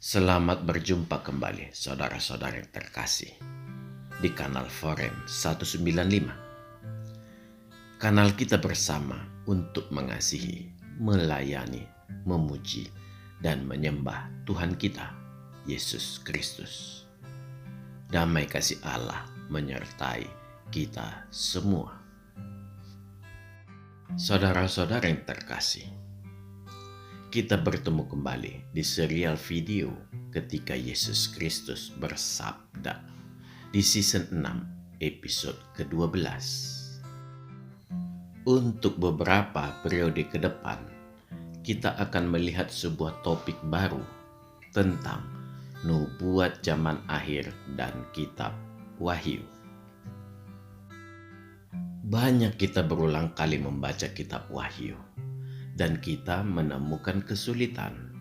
Selamat berjumpa kembali saudara-saudara yang terkasih di kanal Forum 195. Kanal kita bersama untuk mengasihi, melayani, memuji, dan menyembah Tuhan kita, Yesus Kristus. Damai kasih Allah menyertai kita semua. Saudara-saudara yang terkasih, kita bertemu kembali di serial video ketika Yesus Kristus bersabda di season 6 episode ke-12. Untuk beberapa periode ke depan, kita akan melihat sebuah topik baru tentang nubuat zaman akhir dan kitab Wahyu. Banyak kita berulang kali membaca kitab Wahyu, dan kita menemukan kesulitan.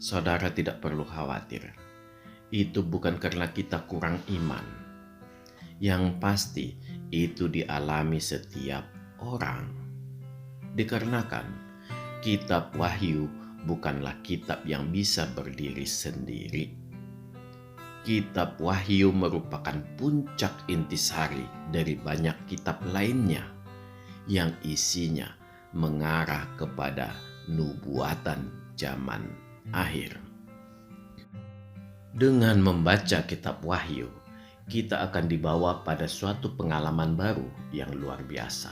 Saudara tidak perlu khawatir. Itu bukan karena kita kurang iman. Yang pasti itu dialami setiap orang. Dikarenakan kitab Wahyu bukanlah kitab yang bisa berdiri sendiri. Kitab Wahyu merupakan puncak intisari dari banyak kitab lainnya yang isinya mengarah kepada nubuatan zaman akhir. Dengan membaca kitab Wahyu, kita akan dibawa pada suatu pengalaman baru yang luar biasa.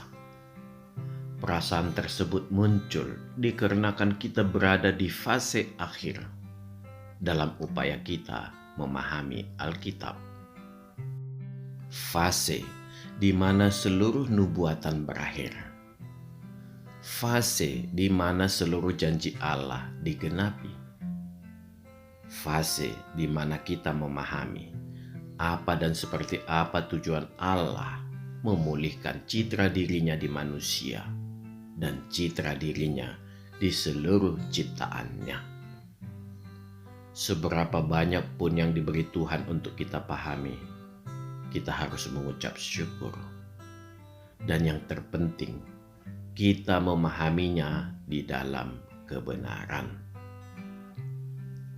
Perasaan tersebut muncul dikarenakan kita berada di fase akhir dalam upaya kita memahami Alkitab. Fase di mana seluruh nubuatan berakhir. Fase di mana seluruh janji Allah digenapi. Fase di mana kita memahami apa dan seperti apa tujuan Allah memulihkan citra dirinya di manusia dan citra dirinya di seluruh ciptaannya. Seberapa banyak pun yang diberi Tuhan untuk kita pahami, kita harus mengucap syukur. Dan yang terpenting, kita memahaminya di dalam kebenaran.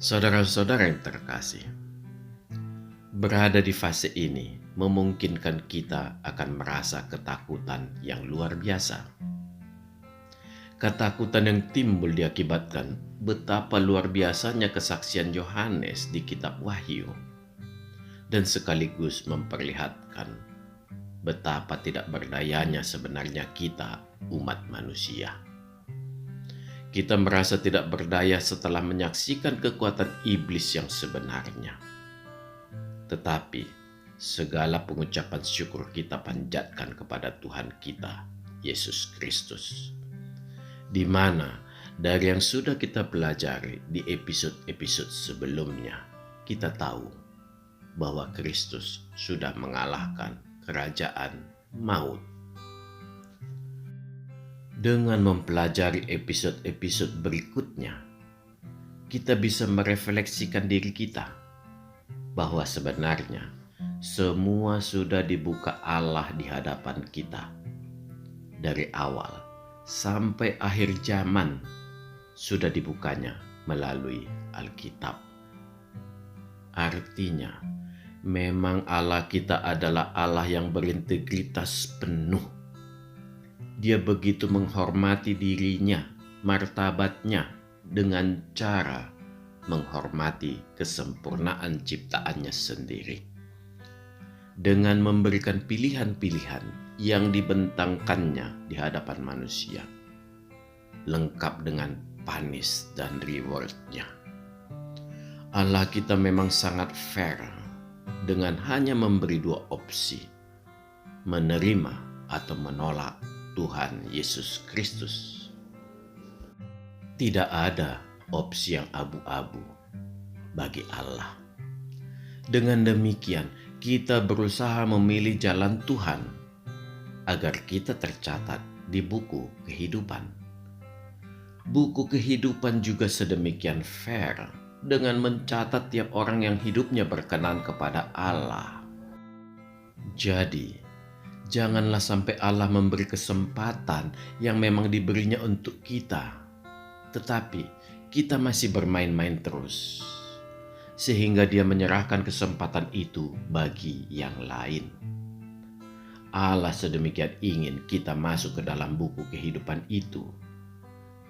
Saudara-saudara yang terkasih, berada di fase ini memungkinkan kita akan merasa ketakutan yang luar biasa. Ketakutan yang timbul diakibatkan betapa luar biasanya kesaksian Yohanes di kitab Wahyu, dan sekaligus memperlihatkan betapa tidak berdayanya sebenarnya kita umat manusia. Kita merasa tidak berdaya setelah menyaksikan kekuatan iblis yang sebenarnya. Tetapi segala pengucapan syukur kita panjatkan kepada Tuhan kita, Yesus Kristus. Di mana dari yang sudah kita pelajari di episode-episode sebelumnya, kita tahu bahwa Kristus sudah mengalahkan kerajaan maut. Dengan mempelajari episode-episode berikutnya, kita bisa merefleksikan diri kita bahwa sebenarnya semua sudah dibuka Allah di hadapan kita. Dari awal sampai akhir zaman sudah dibukanya melalui Alkitab. Artinya, memang Allah kita adalah Allah yang berintegritas penuh. Dia begitu menghormati dirinya, martabatnya, dengan cara menghormati kesempurnaan ciptaannya sendiri. Dengan memberikan pilihan-pilihan yang dibentangkannya di hadapan manusia, lengkap dengan panis dan reward-nya. Allah kita memang sangat fair dengan hanya memberi dua opsi, menerima atau menolak Tuhan Yesus Kristus. Tidak ada opsi yang abu-abu bagi Allah. Dengan demikian, kita berusaha memilih jalan Tuhan agar kita tercatat di buku kehidupan. Buku kehidupan juga sedemikian fair dengan mencatat tiap orang yang hidupnya berkenan kepada Allah. Jadi, janganlah sampai Allah memberi kesempatan yang memang diberinya untuk kita, tetapi kita masih bermain-main terus, sehingga Dia menyerahkan kesempatan itu bagi yang lain. Allah sedemikian ingin kita masuk ke dalam buku kehidupan itu,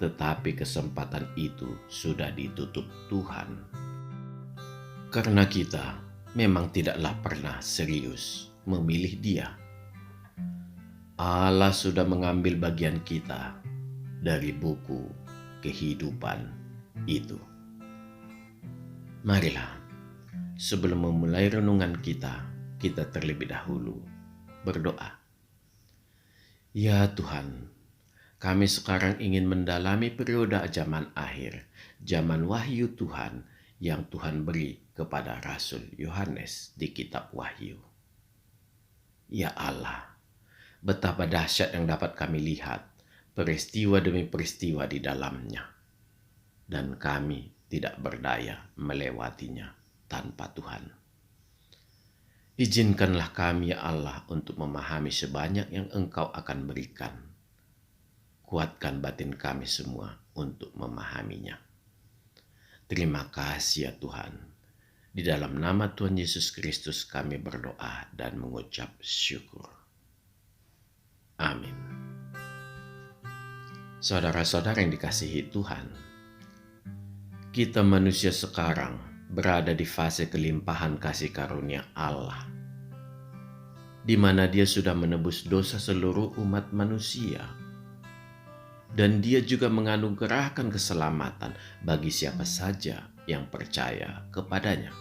tetapi kesempatan itu sudah ditutup Tuhan. Karena kita memang tidaklah pernah serius memilih Dia. Allah sudah mengambil bagian kita dari buku kehidupan itu. Marilah, sebelum memulai renungan kita terlebih dahulu berdoa. Ya Tuhan, kami sekarang ingin mendalami periode zaman akhir, zaman wahyu Tuhan yang Tuhan beri kepada Rasul Yohanes di kitab Wahyu. Ya Allah, betapa dahsyat yang dapat kami lihat peristiwa demi peristiwa di dalamnya. Dan kami tidak berdaya melewatinya tanpa Tuhan. Izinkanlah kami ya Allah untuk memahami sebanyak yang Engkau akan berikan. Kuatkan batin kami semua untuk memahaminya. Terima kasih ya Tuhan. Di dalam nama Tuhan Yesus Kristus kami berdoa dan mengucap syukur. Amin. Saudara-saudara yang dikasihi Tuhan, kita manusia sekarang berada di fase kelimpahan kasih karunia Allah, di mana Dia sudah menebus dosa seluruh umat manusia, dan Dia juga menganugerahkan keselamatan bagi siapa saja yang percaya kepadanya.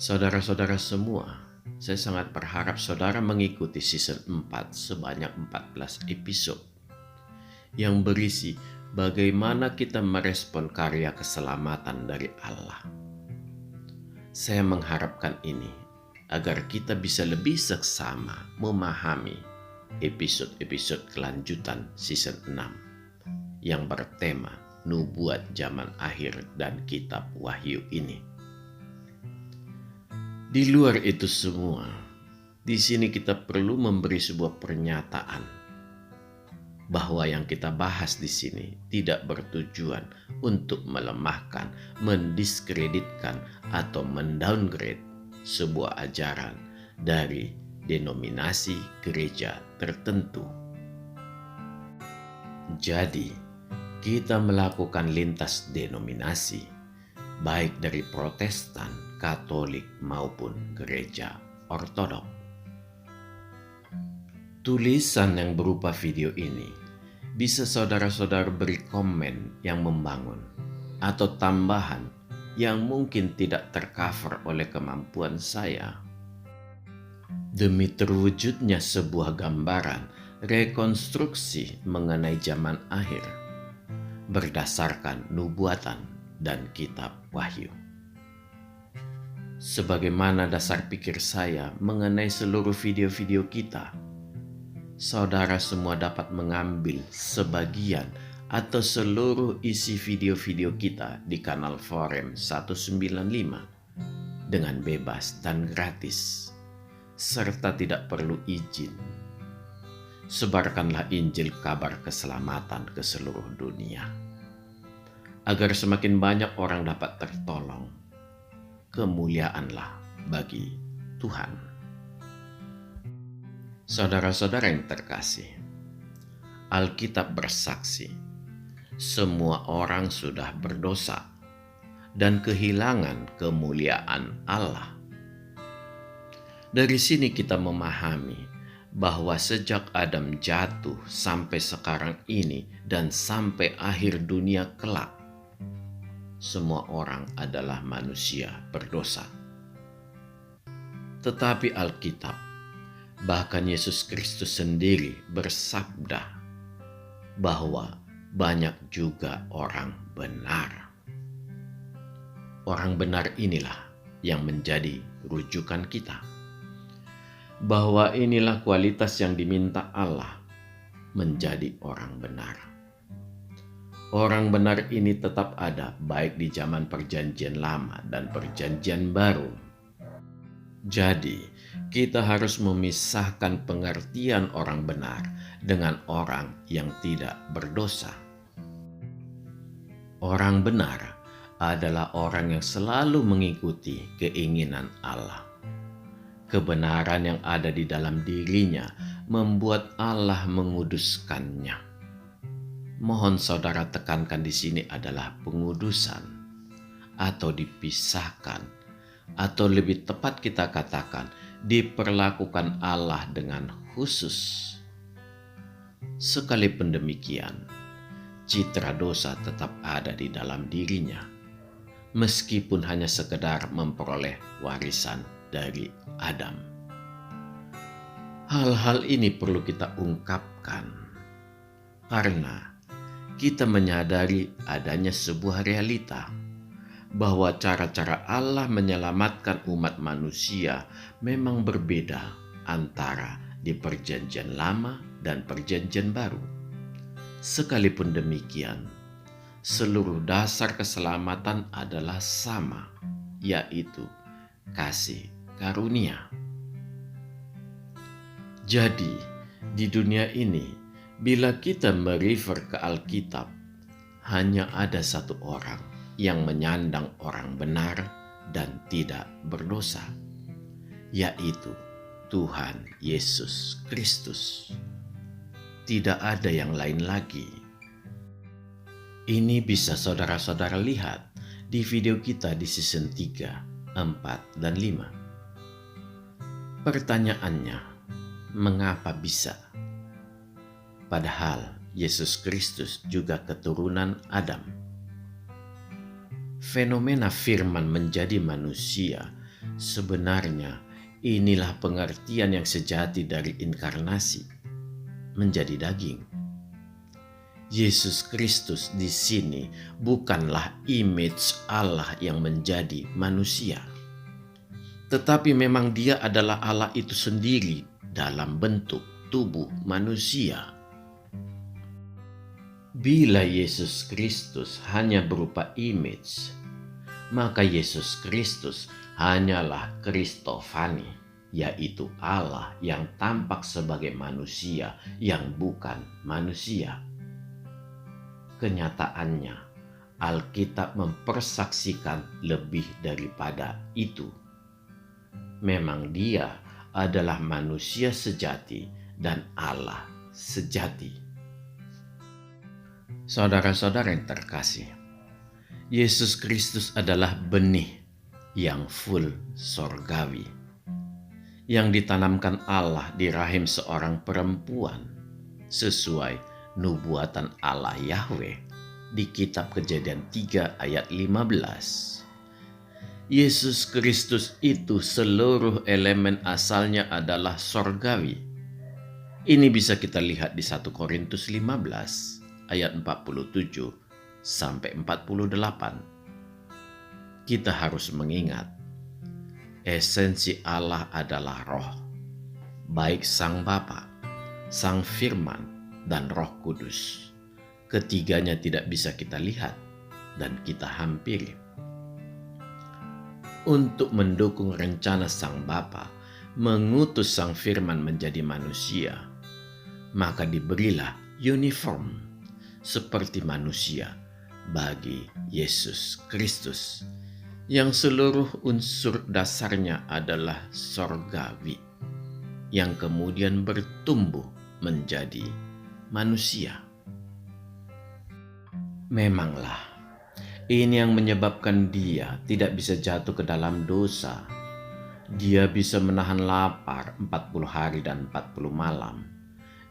Saudara-saudara semua, saya sangat berharap saudara mengikuti season 4 sebanyak 14 episode yang berisi bagaimana kita merespon karya keselamatan dari Allah. Saya mengharapkan ini agar kita bisa lebih seksama memahami episode-episode kelanjutan season 6 yang bertema nubuat zaman akhir dan kitab Wahyu ini. Di luar itu semua, di sini kita perlu memberi sebuah pernyataan bahwa yang kita bahas di sini tidak bertujuan untuk melemahkan, mendiskreditkan, atau mendowngrade sebuah ajaran dari denominasi gereja tertentu. Jadi, kita melakukan lintas denominasi, baik dari Protestan, Katolik maupun gereja Ortodok. Tulisan yang berupa video ini bisa saudara-saudara beri komen yang membangun atau tambahan yang mungkin tidak tercover oleh kemampuan saya. Demi terwujudnya sebuah gambaran rekonstruksi mengenai zaman akhir berdasarkan nubuatan dan kitab Wahyu. Sebagaimana dasar pikir saya mengenai seluruh video-video kita, saudara semua dapat mengambil sebagian atau seluruh isi video-video kita di kanal Forum 195 dengan bebas dan gratis, serta tidak perlu izin. Sebarkanlah Injil kabar keselamatan ke seluruh dunia, agar semakin banyak orang dapat tertolong. Kemuliaanlah bagi Tuhan. Saudara-saudara yang terkasih, Alkitab bersaksi, semua orang sudah berdosa dan kehilangan kemuliaan Allah. Dari sini kita memahami bahwa sejak Adam jatuh sampai sekarang ini dan sampai akhir dunia kelak, semua orang adalah manusia berdosa. Tetapi Alkitab, bahkan Yesus Kristus sendiri bersabda bahwa banyak juga orang benar. Orang benar inilah yang menjadi rujukan kita. Bahwa inilah kualitas yang diminta Allah menjadi orang benar. Orang benar ini tetap ada baik di zaman Perjanjian Lama dan Perjanjian Baru. Jadi, kita harus memisahkan pengertian orang benar dengan orang yang tidak berdosa. Orang benar adalah orang yang selalu mengikuti keinginan Allah. Kebenaran yang ada di dalam dirinya membuat Allah menguduskannya. Mohon saudara tekankan di sini adalah pengudusan atau dipisahkan, atau lebih tepat kita katakan diperlakukan Allah dengan khusus. Sekalipun demikian, citra dosa tetap ada di dalam dirinya, meskipun hanya sekedar memperoleh warisan dari Adam. Hal-hal ini perlu kita ungkapkan karena kita menyadari adanya sebuah realita bahwa cara-cara Allah menyelamatkan umat manusia memang berbeda antara di Perjanjian Lama dan Perjanjian Baru. Sekalipun demikian, seluruh dasar keselamatan adalah sama, yaitu kasih karunia. Jadi, di dunia ini, bila kita merefer ke Alkitab, hanya ada satu orang yang menyandang orang benar dan tidak berdosa, yaitu Tuhan Yesus Kristus. Tidak ada yang lain lagi. Ini bisa saudara-saudara lihat di video kita di season 3, 4, dan 5. Pertanyaannya, mengapa bisa? Padahal Yesus Kristus juga keturunan Adam. Fenomena firman menjadi manusia sebenarnya inilah pengertian yang sejati dari inkarnasi, menjadi daging. Yesus Kristus di sini bukanlah image Allah yang menjadi manusia, tetapi memang Dia adalah Allah itu sendiri dalam bentuk tubuh manusia. Bila Yesus Kristus hanya berupa image, maka Yesus Kristus hanyalah Kristofani, yaitu Allah yang tampak sebagai manusia yang bukan manusia. Kenyataannya, Alkitab mempersaksikan lebih daripada itu. Memang Dia adalah manusia sejati dan Allah sejati. Saudara-saudara yang terkasih, Yesus Kristus adalah benih yang full sorgawi, yang ditanamkan Allah di rahim seorang perempuan sesuai nubuatan Allah Yahweh di kitab Kejadian 3 ayat 15. Yesus Kristus itu seluruh elemen asalnya adalah sorgawi. Ini bisa kita lihat di 1 Korintus 15 ayat 47 sampai 48. Kita harus mengingat esensi Allah adalah roh, baik Sang Bapa, Sang Firman, dan Roh Kudus. Ketiganya tidak bisa kita lihat dan kita hampiri. Untuk mendukung rencana Sang Bapa mengutus Sang Firman menjadi manusia, maka diberilah uniform seperti manusia bagi Yesus Kristus, yang seluruh unsur dasarnya adalah sorgawi, yang kemudian bertumbuh menjadi manusia. Memanglah, ini yang menyebabkan Dia tidak bisa jatuh ke dalam dosa. Dia bisa menahan lapar 40 hari dan 40 malam.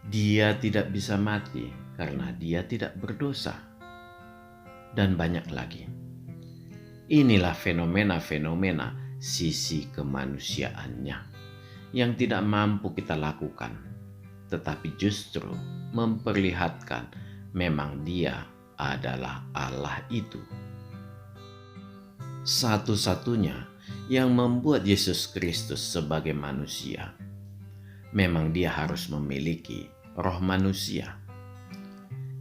Dia tidak bisa mati karena Dia tidak berdosa. Dan banyak lagi. Inilah fenomena-fenomena sisi kemanusiaannya yang tidak mampu kita lakukan, tetapi justru memperlihatkan memang Dia adalah Allah itu. Satu-satunya yang membuat Yesus Kristus sebagai manusia, memang Dia harus memiliki roh manusia.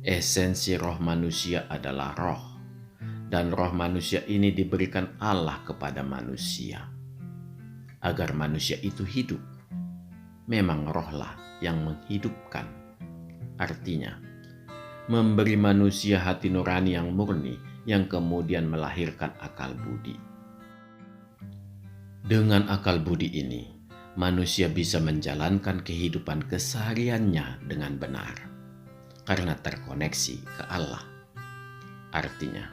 Esensi roh manusia adalah roh, dan roh manusia ini diberikan Allah kepada manusia agar manusia itu hidup. Memang rohlah yang menghidupkan, artinya memberi manusia hati nurani yang murni yang kemudian melahirkan akal budi. Dengan akal budi ini, manusia bisa menjalankan kehidupan kesehariannya dengan benar karena terkoneksi ke Allah. Artinya,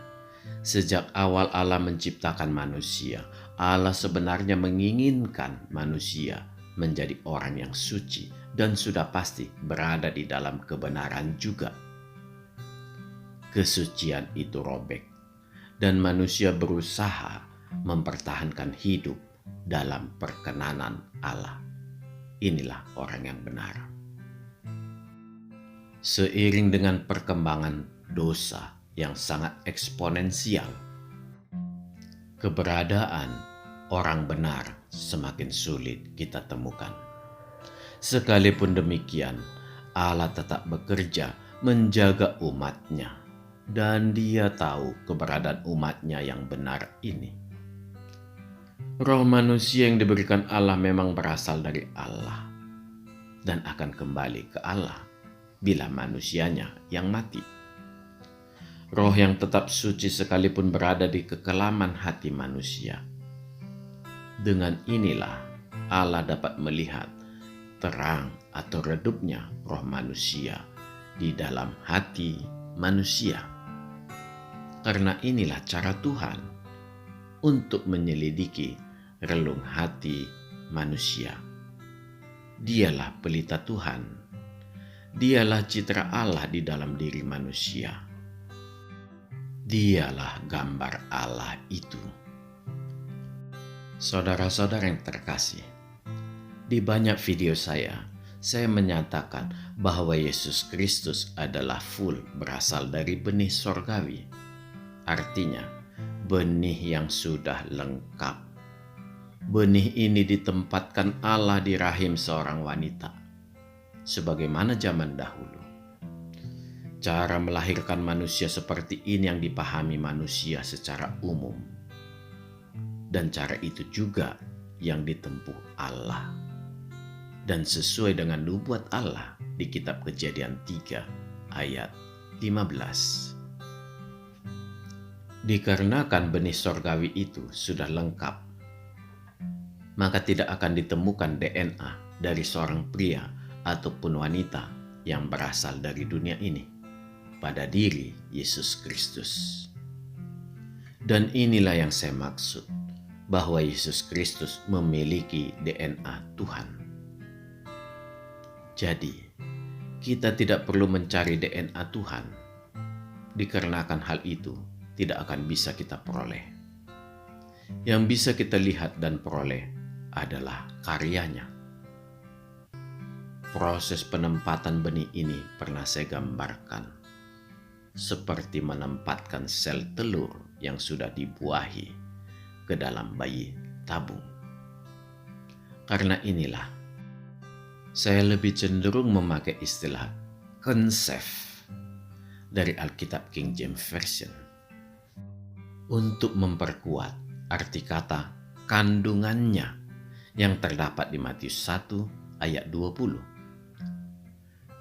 sejak awal Allah menciptakan manusia, Allah sebenarnya menginginkan manusia menjadi orang yang suci dan sudah pasti berada di dalam kebenaran juga. Kesucian itu robek dan manusia berusaha mempertahankan hidup dalam perkenanan Allah. Inilah orang yang benar. Seiring dengan perkembangan dosa yang sangat eksponensial, keberadaan orang benar semakin sulit kita temukan. Sekalipun demikian, Allah tetap bekerja menjaga umatnya, dan Dia tahu keberadaan umatnya yang benar ini. Roh manusia yang diberikan Allah memang berasal dari Allah dan akan kembali ke Allah bila manusianya yang mati. Roh yang tetap suci sekalipun berada di kekelaman hati manusia. Dengan inilah Allah dapat melihat terang atau redupnya roh manusia di dalam hati manusia. Karena inilah cara Tuhan untuk menyelidiki relung hati manusia. Dialah pelita Tuhan. Dialah citra Allah di dalam diri manusia. Dialah gambar Allah itu. Saudara-saudara yang terkasih, di banyak video saya menyatakan bahwa Yesus Kristus adalah full berasal dari benih sorgawi. Artinya, benih yang sudah lengkap. Benih ini ditempatkan Allah di rahim seorang wanita, sebagaimana zaman dahulu. Cara melahirkan manusia seperti ini yang dipahami manusia secara umum. Dan cara itu juga yang ditempuh Allah. Dan sesuai dengan nubuat Allah di kitab Kejadian 3 ayat 15. Dikarenakan benih sorgawi itu sudah lengkap, maka tidak akan ditemukan DNA dari seorang pria ataupun wanita yang berasal dari dunia ini pada diri Yesus Kristus. Dan inilah yang saya maksud, bahwa Yesus Kristus memiliki DNA Tuhan. Jadi, kita tidak perlu mencari DNA Tuhan, dikarenakan hal itu tidak akan bisa kita peroleh. Yang bisa kita lihat dan peroleh adalah karyanya. Proses penempatan benih ini pernah saya gambarkan seperti menempatkan sel telur yang sudah dibuahi ke dalam bayi tabung. Karena inilah, saya lebih cenderung memakai istilah conceive dari Alkitab King James Version untuk memperkuat arti kata kandungannya yang terdapat di Matius 1 ayat 20.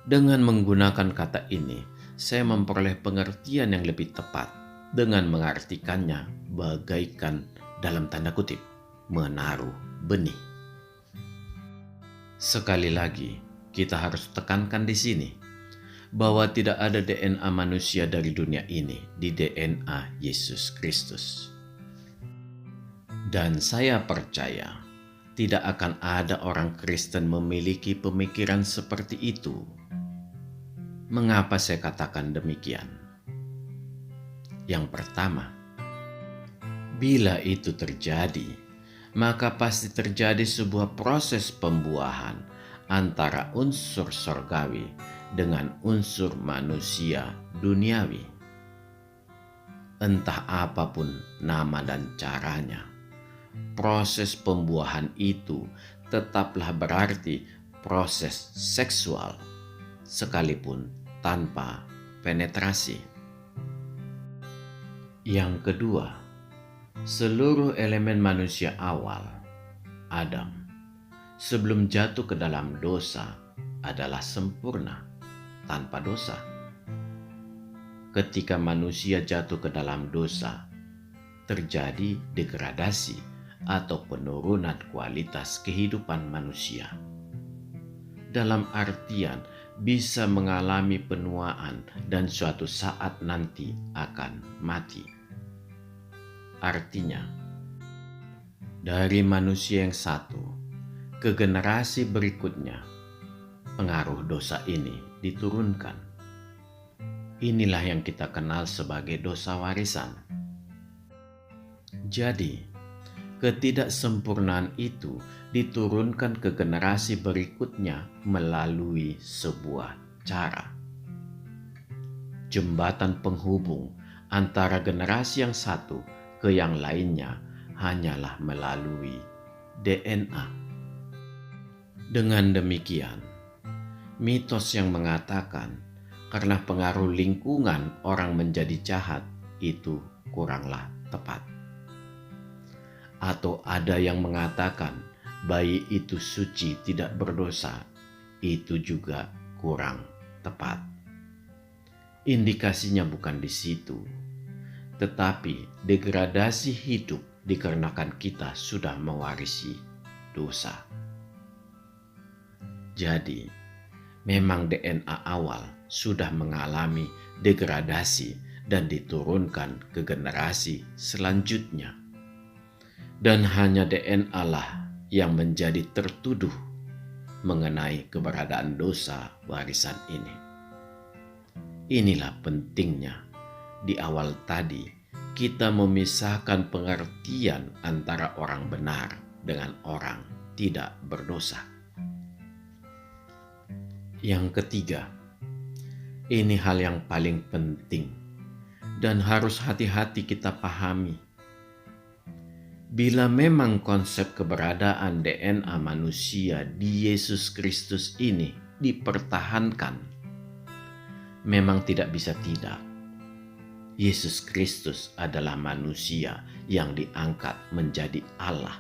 Dengan menggunakan kata ini, saya memperoleh pengertian yang lebih tepat dengan mengartikannya bagaikan dalam tanda kutip menaruh benih. Sekali lagi, kita harus tekankan di sini bahwa tidak ada DNA manusia dari dunia ini di DNA Yesus Kristus. Dan saya percaya tidak akan ada orang Kristen memiliki pemikiran seperti itu. Mengapa saya katakan demikian? Yang pertama, bila itu terjadi, maka pasti terjadi sebuah proses pembuahan antara unsur sorgawi dengan unsur manusia duniawi. Entah apapun nama dan caranya, proses pembuahan itu tetaplah berarti proses seksual, sekalipun tanpa penetrasi. Yang kedua, seluruh elemen manusia awal, Adam, sebelum jatuh ke dalam dosa adalah sempurna, tanpa dosa. ketika manusia jatuh ke dalam dosa, terjadi degradasi atau penurunan kualitas kehidupan manusia. Dalam artian bisa mengalami penuaan dan suatu saat nanti akan mati. Artinya, dari manusia yang satu ke generasi berikutnya, pengaruh dosa ini diturunkan. Inilah yang kita kenal sebagai dosa warisan. Jadi, ketidaksempurnaan itu diturunkan ke generasi berikutnya melalui sebuah cara. Jembatan penghubung antara generasi yang satu ke yang lainnya hanyalah melalui DNA. Dengan demikian, mitos yang mengatakan karena pengaruh lingkungan orang menjadi jahat itu kuranglah tepat. Atau ada yang mengatakan bayi itu suci tidak berdosa, itu juga kurang tepat. Indikasinya bukan di situ, tetapi degradasi hidup dikarenakan kita sudah mewarisi dosa. Jadi, memang DNA awal sudah mengalami degradasi dan diturunkan ke generasi selanjutnya. Dan hanya DNA lah yang menjadi tertuduh mengenai keberadaan dosa warisan ini. Inilah pentingnya di awal tadi kita memisahkan pengertian antara orang benar dengan orang tidak berdosa. Yang ketiga, ini hal yang paling penting dan harus hati-hati kita pahami. Bila memang konsep keberadaan DNA manusia di Yesus Kristus ini dipertahankan, memang tidak bisa tidak. Yesus Kristus adalah manusia yang diangkat menjadi Allah.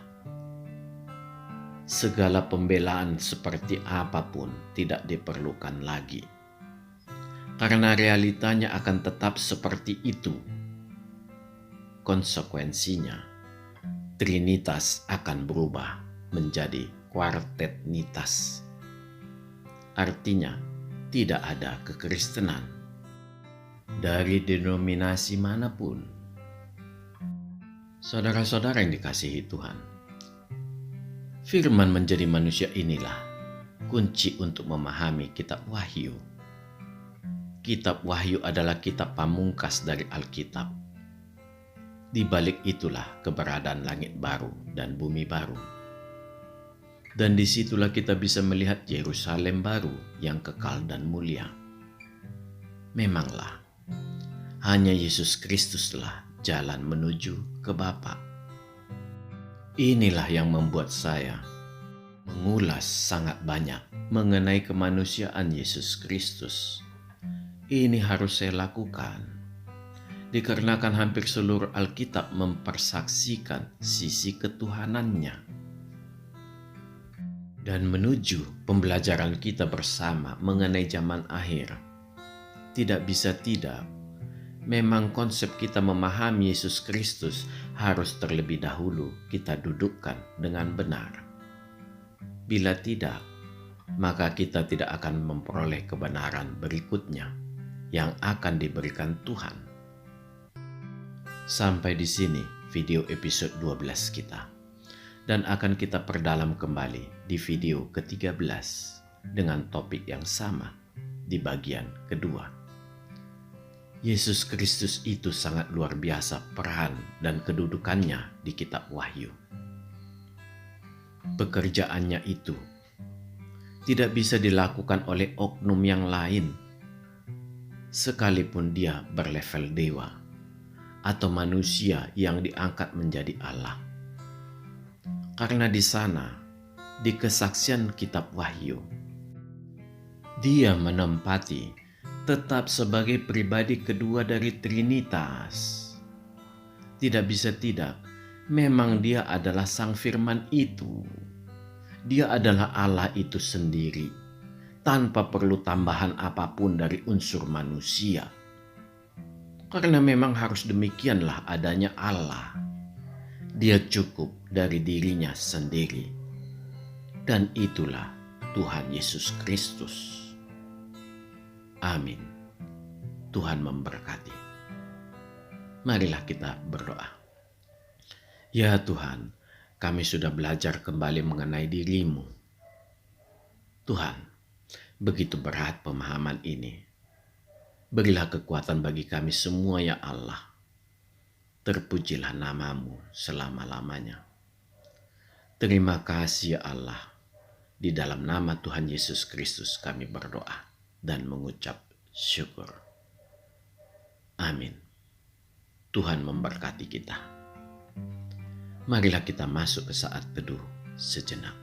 Segala pembelaan seperti apapun tidak diperlukan lagi. Karena realitanya akan tetap seperti itu. Konsekuensinya, Trinitas akan berubah menjadi kuartetnitas. Artinya, tidak ada kekristenan dari denominasi manapun. Saudara-saudara yang dikasihi Tuhan, firman menjadi manusia inilah kunci untuk memahami kitab Wahyu. Kitab Wahyu adalah kitab pamungkas dari Alkitab. Di balik itulah keberadaan langit baru dan bumi baru. Dan disitulah kita bisa melihat Yerusalem baru yang kekal dan mulia. Memanglah, hanya Yesus Kristuslah jalan menuju ke Bapa. Inilah yang membuat saya mengulas sangat banyak mengenai kemanusiaan Yesus Kristus. Ini harus saya lakukan dikarenakan hampir seluruh Alkitab mempersaksikan sisi ketuhanannya. Dan menuju pembelajaran kita bersama mengenai zaman akhir, tidak bisa tidak, memang konsep kita memahami Yesus Kristus harus terlebih dahulu kita dudukkan dengan benar. Bila tidak, maka kita tidak akan memperoleh kebenaran berikutnya yang akan diberikan Tuhan. Sampai di sini video episode 12 kita. Dan akan kita perdalam kembali di video ke-13 dengan topik yang sama di bagian kedua. Yesus Kristus itu sangat luar biasa peran dan kedudukannya di kitab Wahyu. Pekerjaannya itu tidak bisa dilakukan oleh oknum yang lain, sekalipun dia berlevel dewa atau manusia yang diangkat menjadi Allah. Karena di sana, di kesaksian kitab Wahyu, dia menempati tetap sebagai pribadi kedua dari Trinitas. Tidak bisa tidak, memang dia adalah Sang Firman itu. Dia adalah Allah itu sendiri, tanpa perlu tambahan apapun dari unsur manusia. Karena memang harus demikianlah adanya Allah. Dia cukup dari dirinya sendiri. Dan itulah Tuhan Yesus Kristus. Amin. Tuhan memberkati. Marilah kita berdoa. Ya Tuhan, kami sudah belajar kembali mengenai diri-Mu. Tuhan, begitu berat pemahaman ini. Berilah kekuatan bagi kami semua ya Allah. Terpujilah nama-Mu selama-lamanya. Terima kasih ya Allah. Di dalam nama Tuhan Yesus Kristus kami berdoa dan mengucap syukur. Amin. Tuhan memberkati kita. Marilah kita masuk ke saat teduh sejenak.